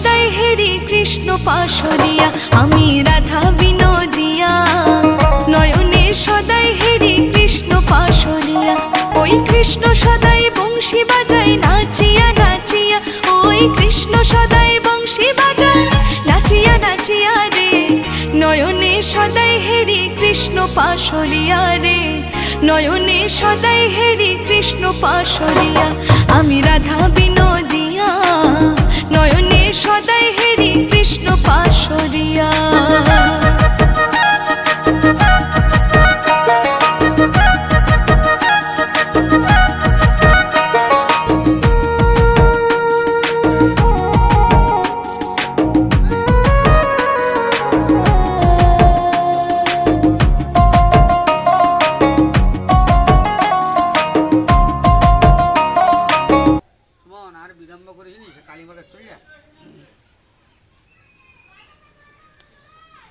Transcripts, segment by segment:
সদাই হেরি কৃষ্ণ পাশরিয়া, আমি রাধা বিনোদিয়া। নয়নে সদাই হেরি কৃষ্ণ পাশরিয়া, ওই কৃষ্ণ সদাই বংশী বাজায় নাচিয়া নাচিয়া। ওই কৃষ্ণ সদাই বংশী বাজায় নাচিয়া নাচিয়া রে। নয়নে সদাই হেরি কৃষ্ণ পাশরিয়া রে। নয়নে সদাই হেরি কৃষ্ণ পাশরিয়া, আমি রাধা বিনোদিয়া। নয়নে সদাই হেরি কৃষ্ণ পাশরিয়া।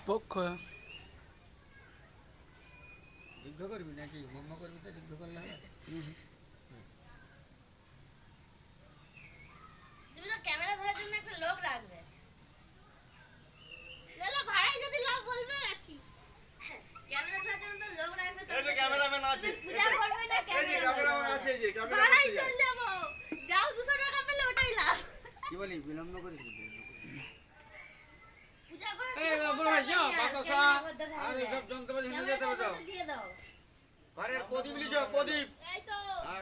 পক্ষ দীর্ঘ করবি নাকি মম্ম করবি? তো দীর্ঘ করলে হবে। তুমি তো ক্যামেরা ধরার জন্য একটা লোক রাখবে। লেলো ভাড়াই যদি লাভ বলবে আছি। ক্যামেরা ধরার জন্য তো লোক রাখবে। এই যে ক্যামেরাম্যান আছে, পূজা করবে না এই যে ক্যামেরাম্যান আছে, এই যে ক্যামেরাম্যান ভাড়াই আছে। চল যাবো। যাও 200 টাকা পেলে ওটাই লাভ। কি বলি বিলম্ব করিস? পূজা করে এই বলো ভাই যাও বাতাসা আর এই সব যন্ত্রপাতি নিয়ে যেতে হবে তো। দিয়ে দাও। ঘরের প্রদীপ লিছো, প্রদীপ। এই তো আর